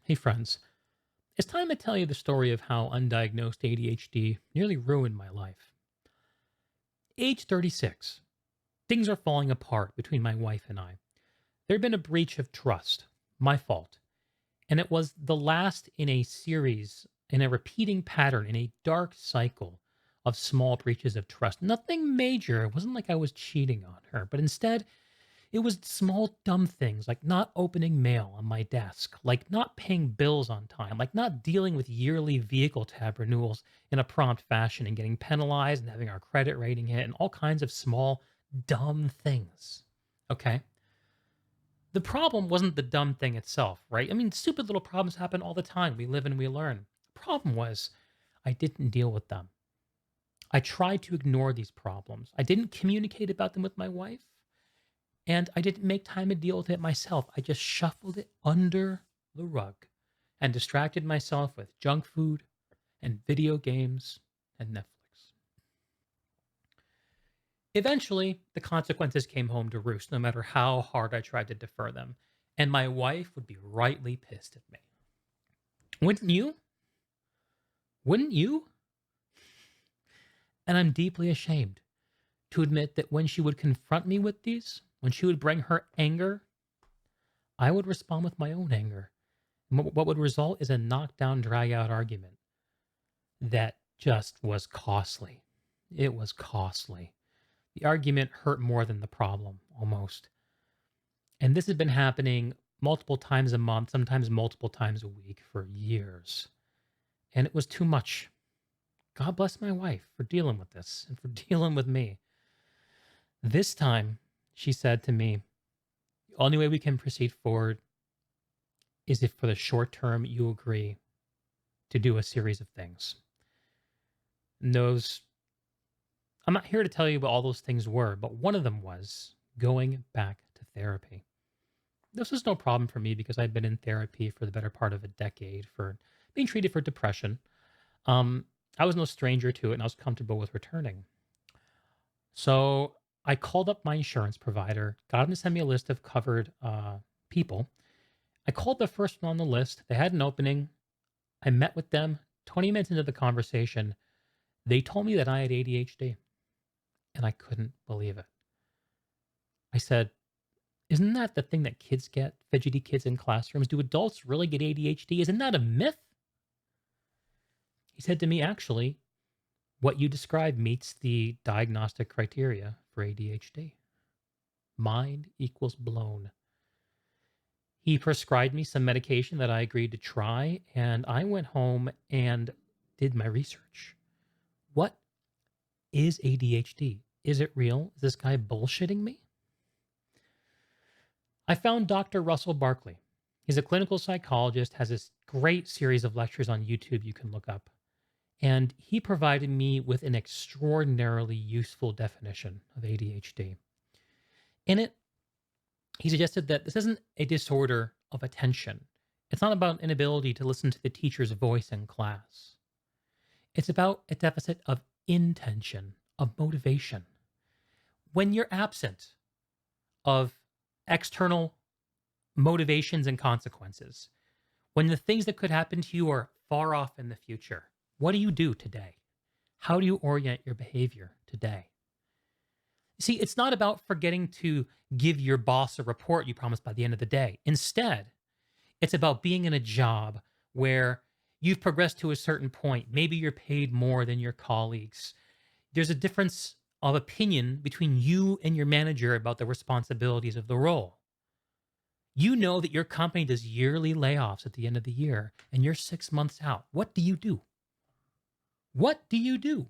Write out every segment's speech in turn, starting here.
Hey, friends. It's time to tell you the story of how undiagnosed ADHD nearly ruined my life. Age 36. Things are falling apart between my wife and I. There had been a breach of trust. My fault. And it was the last in a series, in a repeating pattern, in a dark cycle of small breaches of trust. Nothing major. It wasn't like I was cheating on her, but instead, it was small, dumb things like not opening mail on my desk, like not paying bills on time, like not dealing with yearly vehicle tab renewals in a prompt fashion and getting penalized and having our credit rating hit and all kinds of small, dumb things. Okay. The problem wasn't the dumb thing itself, right? I mean, stupid little problems happen all the time. We live and we learn. The problem was I didn't deal with them. I tried to ignore these problems. I didn't communicate about them with my wife. And I didn't make time to deal with it myself. I just shuffled it under the rug and distracted myself with junk food and video games and Netflix. Eventually, the consequences came home to roost, no matter how hard I tried to defer them. And my wife would be rightly pissed at me. Wouldn't you? Wouldn't you? And I'm deeply ashamed to admit that when she would confront me with these, when she would bring her anger, I would respond with my own anger. What would result is a knockdown, drag out argument that just was costly. It was costly. The argument hurt more than the problem, almost. And this has been happening multiple times a month, sometimes multiple times a week for years. And it was too much. God bless my wife for dealing with this and for dealing with me. This time, she said to me, the only way we can proceed forward is if for the short term you agree to do a series of things. And those I'm not here to tell you what all those things were, but one of them was going back to therapy. This was no problem for me because I'd been in therapy for the better part of a decade for being treated for depression. Um, I was no stranger to it and I was comfortable with returning. So I called up my insurance provider, got him to send me a list of covered people. I called the first one on the list. They had an opening. I met with them. 20 minutes into the conversation, they told me that I had ADHD and I couldn't believe it. I said, "Isn't that the thing that kids get, fidgety kids in classrooms? Do adults really get ADHD? Isn't that a myth?" He said to me, "Actually, what you described meets the diagnostic criteria for ADHD. Mind equals blown." He prescribed me some medication that I agreed to try, and I went home and did my research. What is ADHD? Is it real? Is this guy bullshitting me? I found Dr. Russell Barkley. He's a clinical psychologist, has this great series of lectures on YouTube you can look up. And he provided me with an extraordinarily useful definition of ADHD. In it, he suggested that this isn't a disorder of attention. It's not about inability to listen to the teacher's voice in class. It's about a deficit of intention, of motivation. When you're absent of external motivations and consequences, when the things that could happen to you are far off in the future, what do you do today? How do you orient your behavior today? See, it's not about forgetting to give your boss a report you promised by the end of the day. Instead, it's about being in a job where you've progressed to a certain point. Maybe you're paid more than your colleagues. There's a difference of opinion between you and your manager about the responsibilities of the role. You know that your company does yearly layoffs at the end of the year and you're 6 months out. What do you do? What do you do?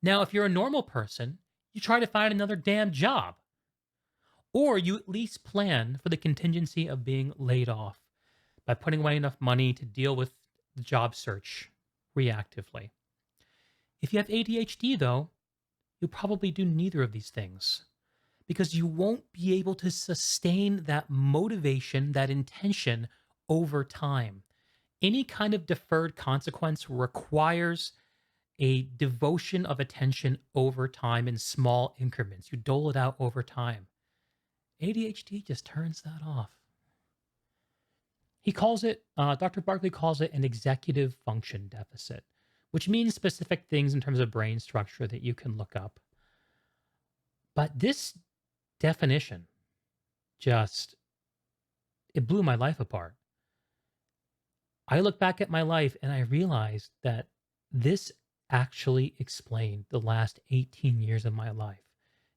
Now, if you're a normal person, you try to find another damn job, or you at least plan for the contingency of being laid off by putting away enough money to deal with the job search reactively. If you have ADHD, though, you'll probably do neither of these things because you won't be able to sustain that motivation, that intention over time. Any kind of deferred consequence requires a devotion of attention over time in small increments. You dole it out over time. ADHD just turns that off. Dr. Barkley calls it an executive function deficit, which means specific things in terms of brain structure that you can look up. But this definition just, it blew my life apart. I look back at my life and I realized that this actually explained the last 18 years of my life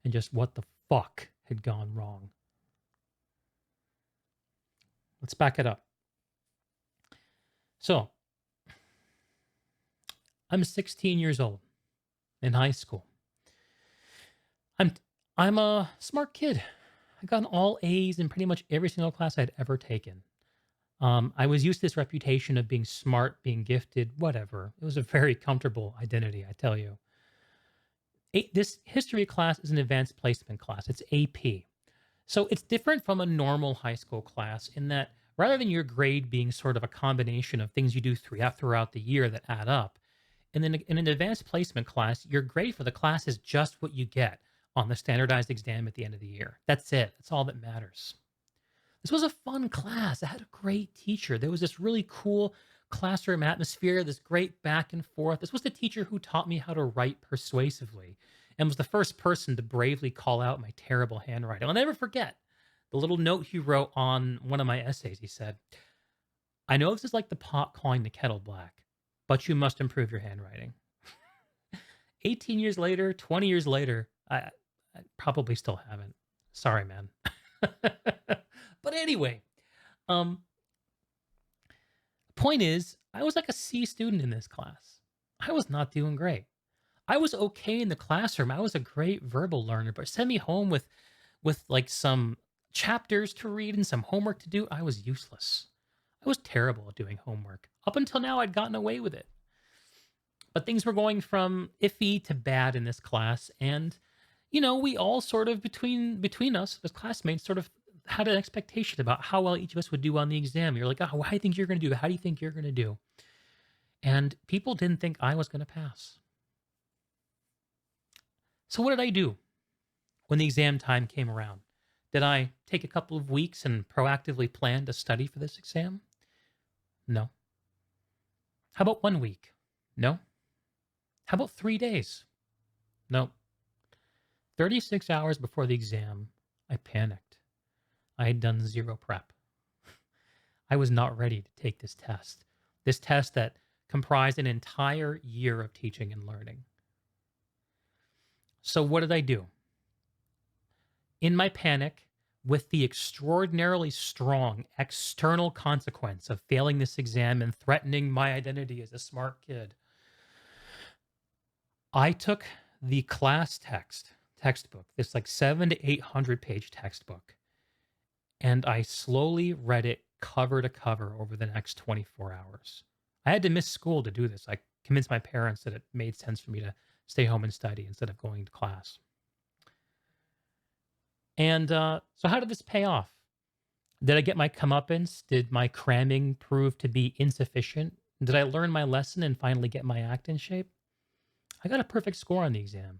and just what the fuck had gone wrong. Let's back it up. So, I'm 16 years old in high school. I'm I'm a smart kid. I got all A's in pretty much every single class I'd ever taken. I was used to this reputation of being smart, being gifted, whatever. It was a very comfortable identity, I tell you. This history class is an advanced placement class. It's AP. So it's different from a normal high school class in that rather than your grade being sort of a combination of things you do throughout the year that add up, and then in an advanced placement class, your grade for the class is just what you get on the standardized exam at the end of the year. That's it. That's all that matters. This was a fun class. I had a great teacher. There was this really cool classroom atmosphere, this great back and forth. This was the teacher who taught me how to write persuasively and was the first person to bravely call out my terrible handwriting. I'll never forget the little note he wrote on one of my essays. He said, "I know this is like the pot calling the kettle black, but you must improve your handwriting." 18 years later, 20 years later, I probably still haven't. Sorry, man. But anyway, um, point is, I was like a C student in this class. I was not doing great. I was okay in the classroom. I was a great verbal learner, but send me home with like some chapters to read and some homework to do. I was useless. I was terrible at doing homework. Up until now, I'd gotten away with it. But things were going from iffy to bad in this class, and we all sort of between us as classmates sort of had an expectation about how well each of us would do on the exam. You're like, "Oh, how do you think you're going to do? How do you think you're going to do?" And people didn't think I was going to pass. So what did I do when the exam time came around? Did I take a couple of weeks and proactively plan to study for this exam? No. How about 1 week? No. How about 3 days? No. 36 hours before the exam, I panicked. I had done zero prep. I was not ready to take this test. This test that comprised an entire year of teaching and learning. So what did I do? In my panic, with the extraordinarily strong external consequence of failing this exam and threatening my identity as a smart kid, I took the class textbook, this like 700 to 800 page textbook, and I slowly read it cover to cover over the next 24 hours. I had to miss school to do this. I convinced my parents that it made sense for me to stay home and study instead of going to class. And so, how did this pay off? Did I get my comeuppance? Did my cramming prove to be insufficient? Did I learn my lesson and finally get my act in shape? I got a perfect score on the exam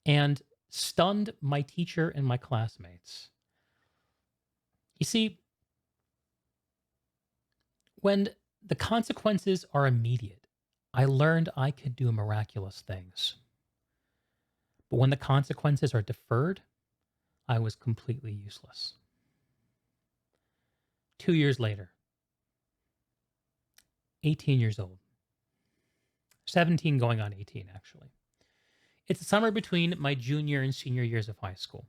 and stunned my teacher and my classmates. You see, when the consequences are immediate, I learned I could do miraculous things. But when the consequences are deferred, I was completely useless. 2 years later, 18 years old, 17 going on 18, actually. It's the summer between my junior and senior years of high school.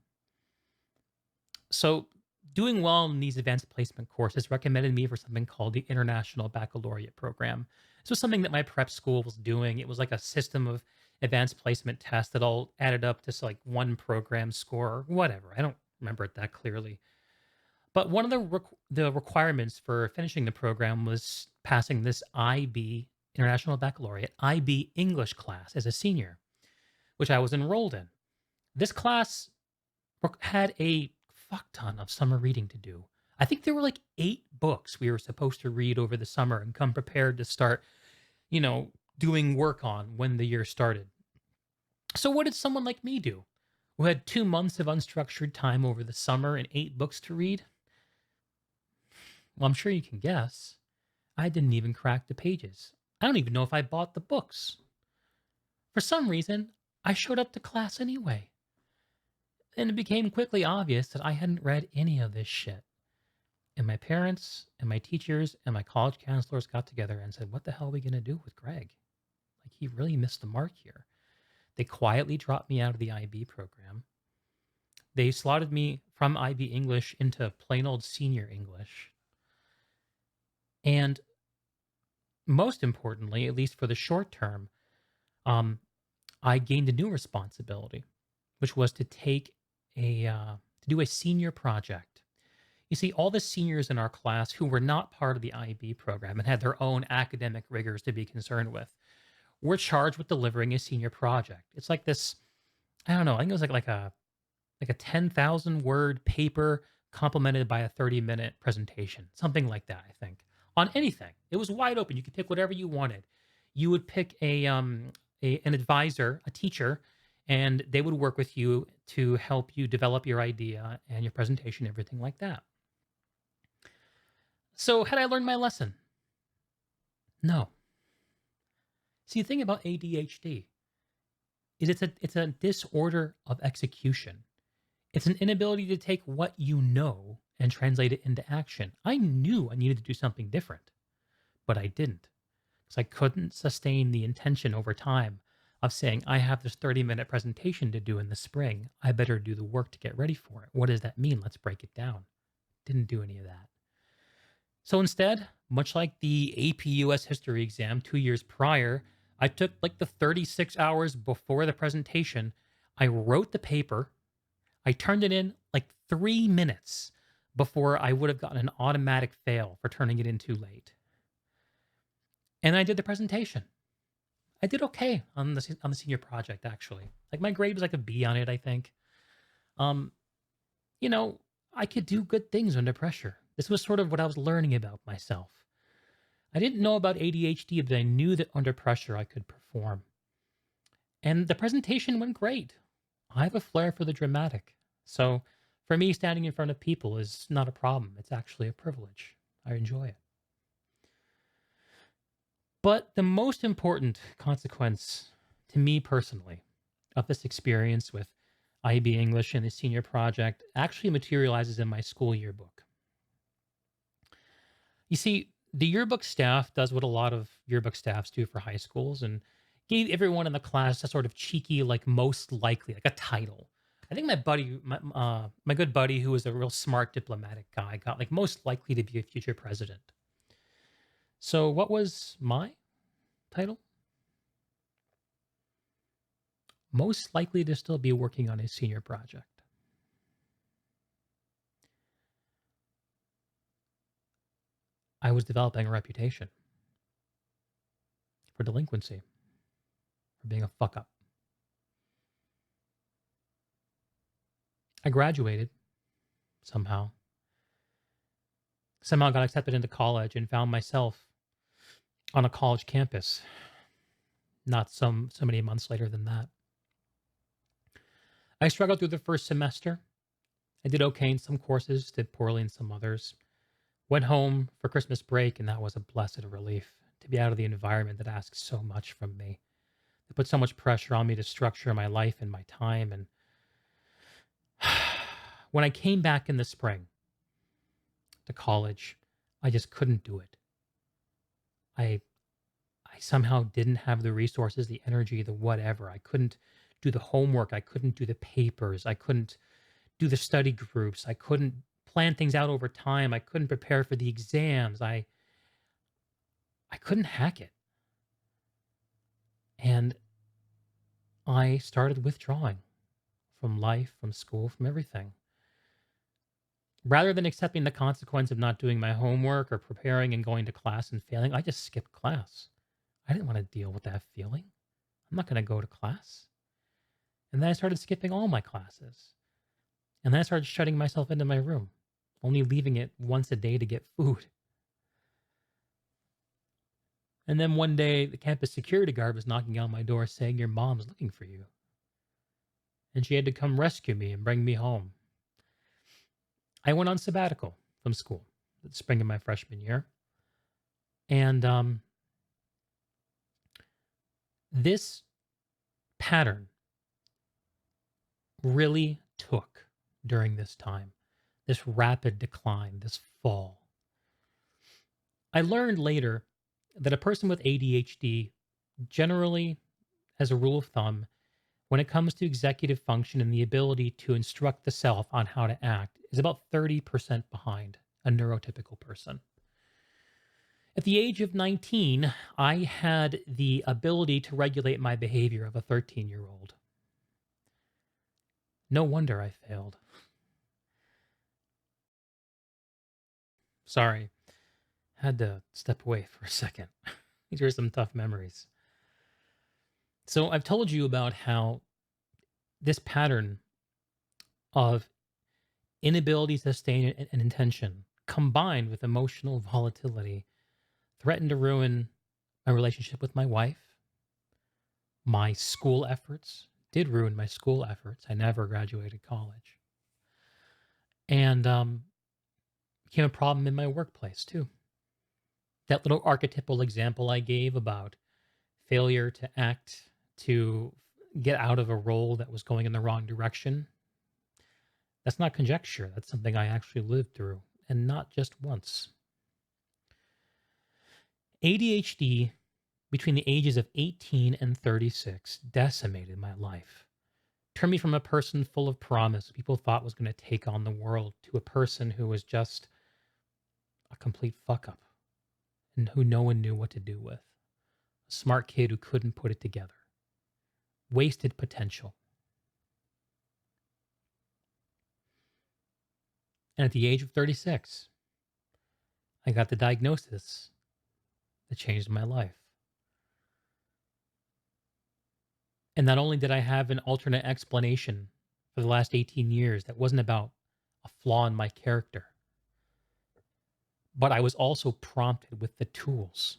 So, doing well in these advanced placement courses recommended me for something called the International Baccalaureate Program. This was something that my prep school was doing. It was like a system of advanced placement tests that all added up to like one program score or whatever. I don't remember it that clearly. But one of the requirements for finishing the program was passing this IB, International Baccalaureate, IB English class as a senior, which I was enrolled in. This class had a fuck ton of summer reading to do. I think there were like 8 books we were supposed to read over the summer and come prepared to start, doing work on when the year started. So what did someone like me do, who had 2 months of unstructured time over the summer and 8 books to read? Well, I'm sure you can guess. I didn't even crack the pages. I don't even know if I bought the books. For some reason, I showed up to class anyway. And it became quickly obvious that I hadn't read any of this shit. And my parents and my teachers and my college counselors got together and said, "What the hell are we going to do with Greg? Like, he really missed the mark here." They quietly dropped me out of the IB program. They slotted me from IB English into plain old senior English. And most importantly, at least for the short term, um, I gained a new responsibility, which was to to do a senior project. You see, all the seniors in our class who were not part of the IB program and had their own academic rigors to be concerned with were charged with delivering a senior project. It's like this, I don't know, I think it was like a 10,000 word paper complemented by a 30-minute presentation, something like that, I think, on anything. It was wide open. You could pick whatever you wanted. You would pick an advisor, a teacher, and they would work with you to help you develop your idea and your presentation, everything like that. So, had I learned my lesson? No. See, the thing about ADHD is it's a disorder of execution. It's an inability to take what you know and translate it into action. I knew I needed to do something different, but I didn't because I couldn't sustain the intention over time of saying, I have this 30-minute presentation to do in the spring. I better do the work to get ready for it. What does that mean? Let's break it down. Didn't do any of that. So instead, much like the AP US history exam 2 years prior, I took like the 36 hours before the presentation. I wrote the paper. I turned it in like 3 minutes before I would have gotten an automatic fail for turning it in too late. And I did the presentation. I did okay on the senior project, actually. Like, my grade was like a B on it, I think. Um, you know, I could do good things under pressure. This was sort of what I was learning about myself. I didn't know about ADHD, but I knew that under pressure I could perform. And the presentation went great. I have a flair for the dramatic. So for me, standing in front of people is not a problem. It's actually a privilege. I enjoy it. But the most important consequence to me personally of this experience with IB English and the senior project actually materializes in my school yearbook. You see, the yearbook staff does what a lot of yearbook staffs do for high schools and gave everyone in the class a sort of cheeky, like most likely, like a title. I think my good buddy, who was a real smart diplomatic guy, got like most likely to be a future president. So, what was my title? Most likely to still be working on a senior project. I was developing a reputation for delinquency, for being a fuck up. I graduated somehow. Somehow got accepted into college and found myself on a college campus not so many months later than that. I struggled through the first semester. I did okay in some courses, did poorly in some others. Went home for Christmas break, and that was a blessed relief to be out of the environment that asks so much from me. It put so much pressure on me to structure my life and my time. And when I came back in the spring to college, I just couldn't do it. I I somehow didn't have the resources, the energy, the whatever. I couldn't do the homework. I couldn't do the papers. I couldn't do the study groups. I couldn't plan things out over time. I couldn't prepare for the exams. I couldn't hack it. And I started withdrawing from life, from school, from everything. Rather than accepting the consequence of not doing my homework or preparing and going to class and failing, I just skipped class. I didn't want to deal with that feeling. I'm not going to go to class. And then I started skipping all my classes. And then I started shutting myself into my room, only leaving it once a day to get food. And then one day, the campus security guard was knocking on my door saying, "Your mom's looking for you." And she had to come rescue me and bring me home. I went on sabbatical from school. the spring of my freshman year. And this pattern really took during this time, this rapid decline, this fall. I learned later that a person with ADHD generally, as a rule of thumb, when it comes to executive function and the ability to instruct the self on how to act, is about 30% behind a neurotypical person. At the age of 19, I had the ability to regulate my behavior of a 13-year-old. No wonder I failed. Sorry, had to step away for a second. These are some tough memories. So I've told you about how this pattern of inability to sustain an intention combined with emotional volatility threatened to ruin my relationship with my wife. My school efforts did ruin my school efforts. I never graduated college. And became a problem in my workplace too. That little archetypal example I gave about failure to act to get out of a role that was going in the wrong direction, that's not conjecture. That's something I actually lived through, and not just once. ADHD between the ages of 18 and 36 decimated my life. Turned me from a person full of promise people thought was going to take on the world to a person who was just a complete fuck up and who no one knew what to do with. A smart kid who couldn't put it together. Wasted potential. And at the age of 36, I got the diagnosis that changed my life. And not only did I have an alternate explanation for the last 18 years that wasn't about a flaw in my character, but I was also prompted with the tools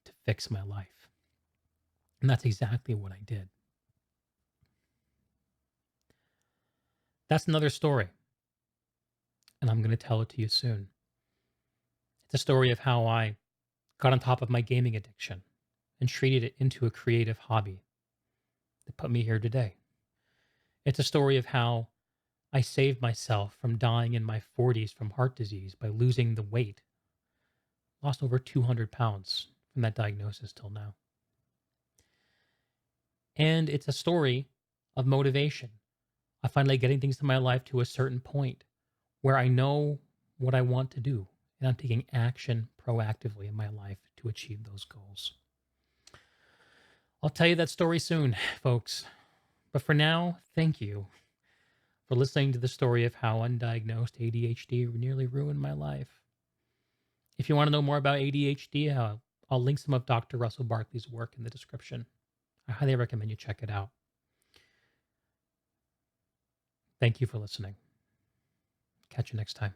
to fix my life. And that's exactly what I did. That's another story. And I'm going to tell it to you soon. It's a story of how I got on top of my gaming addiction and treated it into a creative hobby that put me here today. It's a story of how I saved myself from dying in my 40s from heart disease by losing the weight. Lost over 200 pounds from that diagnosis till now. And it's a story of motivation. I finally getting things in my life to a certain point where I know what I want to do, and I'm taking action proactively in my life to achieve those goals. I'll tell you that story soon, folks. But for now, thank you for listening to the story of how undiagnosed ADHD nearly ruined my life. If you want to know more about ADHD, I'll link some of Dr. Russell Barkley's work in the description. I highly recommend you check it out. Thank you for listening. Catch you next time.